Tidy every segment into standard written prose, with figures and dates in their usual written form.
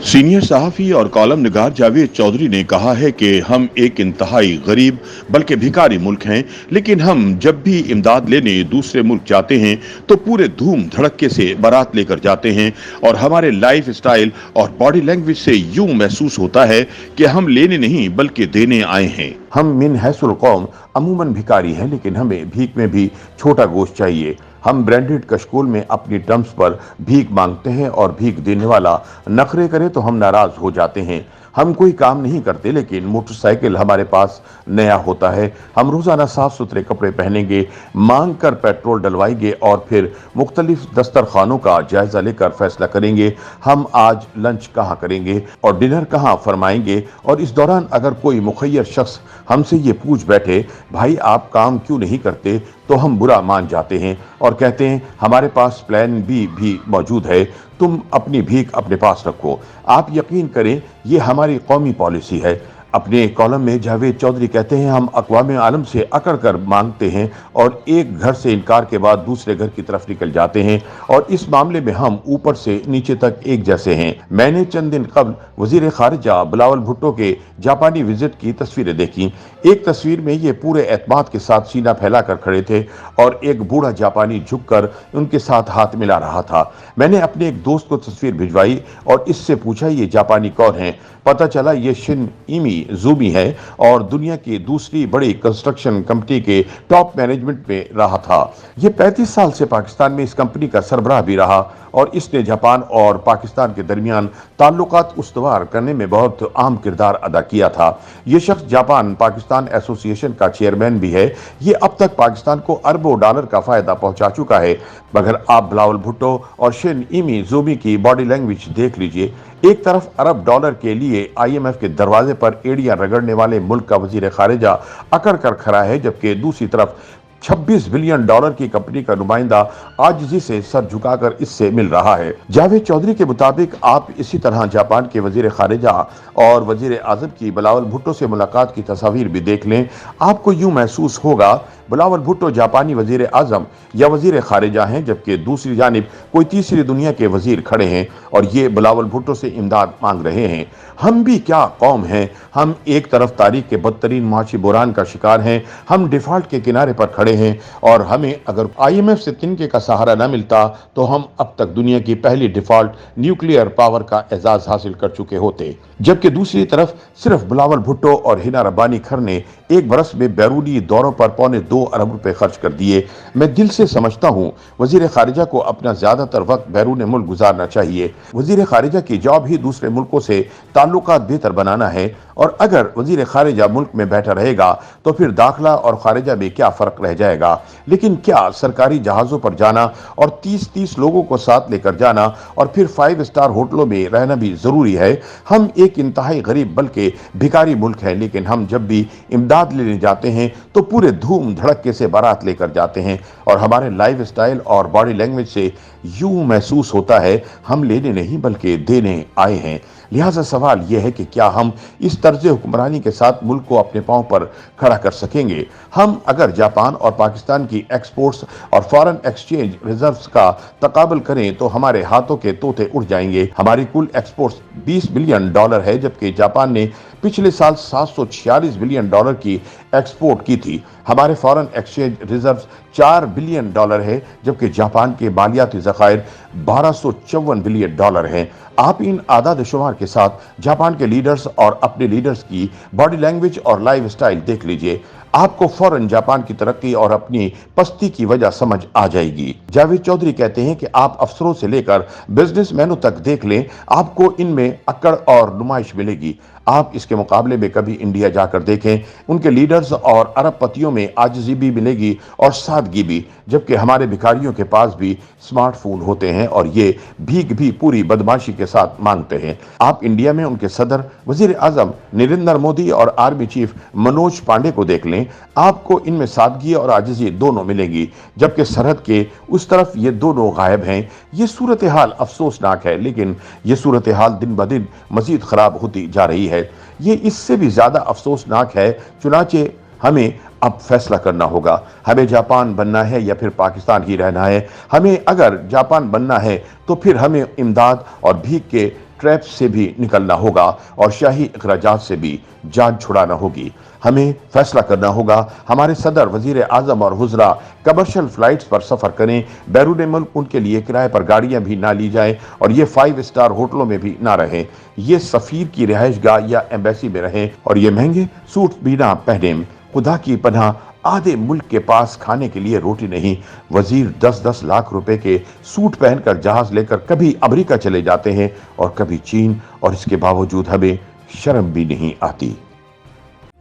Senior सहाफ़ी और column निगार जावेद चौधरी ने कहा है कि हम एक इंतहाई गरीब बल्कि भिखारी मुल्क हैं, लेकिन हम जब भी इमदाद लेने दूसरे मुल्क जाते हैं तो पूरे धूम धड़क्के से बारात लेकर जाते हैं और हमारे लाइफ स्टाइल और बॉडी लैंग्वेज से यूं महसूस होता है कि हम लेने नहीं बल्कि देने आए हैं। हम मिन हैसुल कौम अमूमन भिखारी हैं, लेकिन हमें भीख में भी छोटा गोश्त चाहिए। हम ब्रांडेड कशकोल में अपनी टर्म्स पर भीख मांगते हैं और भीख देने वाला नखरे करे तो हम नाराज हो जाते हैं। हम कोई काम नहीं करते, लेकिन मोटरसाइकिल हमारे पास नया होता है। हम रोजाना साफ सुथरे कपड़े पहनेंगे, मांग कर पेट्रोल डलवाएंगे और फिर मुख्तलिफ दस्तरखानों का जायजा लेकर फैसला करेंगे हम आज लंच कहाँ करेंगे और डिनर कहाँ फरमाएंगे। और इस दौरान अगर कोई मुखय्यर शख्स हमसे ये पूछ बैठे, भाई आप काम क्यों नहीं करते, तो हम बुरा मान जाते हैं और कहते हैं हमारे पास प्लान बी भी मौजूद है, तुम अपनी भीख अपने पास रखो। आप यकीन करें, ये हमारी कौमी पॉलिसी है। अपने कॉलम में जावेद चौधरी कहते हैं हम अक़वाम आलम से अकड़ कर मांगते हैं और एक घर से इनकार के बाद दूसरे घर की तरफ निकल जाते हैं, और इस मामले में हम ऊपर से नीचे तक एक जैसे हैं। मैंने चंद दिन कबल वजीर खारिजा बिलावल भुट्टो के जापानी विजिट की तस्वीरें देखी। एक तस्वीर में ये पूरे एतमाद के साथ सीना फैलाकर खड़े थे और एक बूढ़ा जापानी झुककर उनके साथ हाथ मिला रहा था। मैंने अपने एक दोस्त को तस्वीर भिजवाई और इससे पूछा ये जापानी कौन है। पता चला ये शिन इमी ज़ूमी है और दुनिया की दूसरी बड़ी कंस्ट्रक्शन कंपनी के टॉप मैनेजमेंट में रहा था। ये 35 साल से पाकिस्तान में इस कंपनी का सरबराह भी रहा और इसने जापान और पाकिस्तान के दरमियान ताल्लुकात उस्तवार करने में बहुत अहम किरदार अदा किया था। ये शख्स जापान पाकिस्तान एसोसिएशन का चेयरमैन भी है। ये अब तक पाकिस्तान को अरबों डॉलर का फायदा पहुंचा चुका है। मगर आप बिलावल भुट्टो और शिन इमी ज़ूमी की बॉडी लैंग्वेज देख लीजिए। एक तरफ अरब डॉलर के लिए IMF के दरवाजे पर एड़ियां रगड़ने वाले मुल्क का वजीर खारिजा अकड़ कर खड़ा है, जबकि दूसरी तरफ 26 बिलियन डॉलर की कंपनी का नुमाइंदा आजिज़ी से सर झुकाकर इससे मिल रहा है। जावेद चौधरी के मुताबिक आप इसी तरह जापान के वजीर खारिजा और वजीर आज़म की बिलावल भुट्टो से मुलाकात की तस्वीर भी देख लें। आपको यूं महसूस होगा बिलावल भुट्टो जापानी वजीर आज़म या वजीर खारिजा हैं, जबकि दूसरी जानिब कोई तीसरी दुनिया के वजीर खड़े हैं और ये बिलावल भुट्टो से इमदाद मांग रहे हैं। हम भी क्या कौम हैं। हम एक तरफ तारीख के बदतरीन माशी बुरान का शिकार हैं, हम डिफॉल्ट के किनारे पर खड़े हैं और हमें अगर IMF से तिनके का सहारा न मिलता तो हम अब तक दुनिया की पहली डिफॉल्ट न्यूक्लियर पावर का एजाज हासिल कर चुके होते। जबकि दूसरी तरफ सिर्फ बिलावल भुट्टो और हिना रब्बानी खर ने एक बरस में बैरूनी दौरों पर $2.25 अरब रुपए खर्च कर दिए। मैं दिल से समझता हूँ वजीर खारिजा को अपना ज्यादातर वक्त बैरून मुल्क गुजारना चाहिए। वजीर खारिजा की जॉब ही दूसरे मुल्कों से ताल्लुकात बेहतर बनाना है, और अगर वजीर खारिजा मुल्क में बैठा रहेगा तो फिर दाखिला और खारिजा में क्या फर्क रह जाएगा। लेकिन क्या सरकारी जहाज़ों पर जाना और 30-30 लोगों को साथ लेकर जाना और फिर 5 स्टार होटलों में रहना भी ज़रूरी है। हम एक इंतहाई गरीब बल्कि भिखारी मुल्क है, लेकिन हम जब भी इमदाद लेने जाते हैं तो पूरे धूम धड़क्के से बारात लेकर जाते हैं और हमारे लाइफ स्टाइल और बॉडी लैंग्वेज से यूं महसूस होता है हम लेने नहीं बल्कि देने आए हैं। लिहाजा सवाल यह है कि क्या हम इस तर्ज हुक्मरानी के साथ मुल्क को अपने पांव पर खड़ा कर सकेंगे। हम अगर जापान और पाकिस्तान की एक्सपोर्ट्स और फॉरेन एक्सचेंज रिजर्व्स का तकाबल करें तो हमारे हाथों के तोते उड़ जाएंगे। हमारी कुल एक्सपोर्ट्स $20 बिलियन है, जबकि जापान ने पिछले साल $746 बिलियन की एक्सपोर्ट की थी। हमारे फॉरेन एक्सचेंज रिजर्व्स $4 बिलियन है, जबकि जापान के मालियाती ज़खायर $1254 बिलियन हैं। आप इन आदाद शुमार के साथ जापान के लीडर्स और अपने लीडर्स की बॉडी लैंग्वेज और लाइफ स्टाइल देख लीजिए। आपको फौरन जापान की तरक्की और अपनी पस्ती की वजह समझ आ जाएगी। जावेद चौधरी कहते हैं कि आप अफसरों से लेकर बिजनेसमैनों तक देख लें, आपको इनमें अकड़ और नुमाइश मिलेगी। आप इसके मुकाबले में कभी इंडिया जाकर देखें, उनके लीडर्स और अरबपतियों में आजिज़ी भी मिलेगी और सादगी भी, जबकि हमारे भिखारियों के पास भी स्मार्टफोन होते हैं और ये भीख भी पूरी बदमाशी के साथ मांगते हैं। आप इंडिया में उनके सदर वजीर आजम नरेंद्र मोदी और आर्मी चीफ मनोज पांडे को देख लें, आपको इनमें सादगी और आजिज़ी दोनों मिलेंगी, जबकि सरहद के उस तरफ ये दोनों गायब हैं। ये सूरत हाल अफसोसनाक है, लेकिन ये सूरत हाल दिन ब दिन मजीद खराब होती जा रही है। ये इससे भी ज्यादा अफसोसनाक है। चुनाचे हमें अब फैसला करना होगा, हमें जापान बनना है या फिर पाकिस्तान ही रहना है। हमें अगर जापान बनना है तो फिर हमें इमदाद और भीख के ट्रैप से भी निकलना होगा और शाही अखराजात से भी जान छुड़ाना होगी। हमें फैसला करना होगा, हमारे सदर, वजीर आजम और हुजरा कमर्शियल फ्लाइट्स पर सफर करें, बैरून मुल्क उनके लिए किराए पर गाड़ियां भी ना ली जाएं और ये 5 स्टार होटलों में भी ना रहें, ये सफीर की रिहाइश गाह या एम्बेसी में रहें और ये महंगे सूट भी ना पहनें। खुदा की पनाह, आधे मुल्क के पास खाने के लिए रोटी नहीं। वजीर 10-10 लाख रुपए के सूट पहनकर जहाज लेकर कभी अमेरिका चले जाते हैं और कभी चीन, और इसके बावजूद हमें शर्म भी नहीं आती।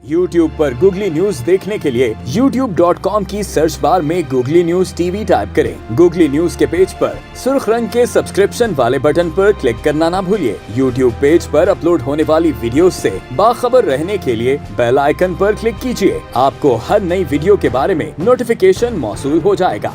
YouTube पर गूगली न्यूज देखने के लिए youtube.com की सर्च बार में गूगली न्यूज टीवी टाइप करें। गूगली न्यूज के पेज पर सुर्ख रंग के सब्सक्रिप्शन वाले बटन पर क्लिक करना ना भूलिए। YouTube पेज पर अपलोड होने वाली वीडियो से बाखबर रहने के लिए बेल आइकन पर क्लिक कीजिए। आपको हर नई वीडियो के बारे में नोटिफिकेशन मौसूल हो जाएगा।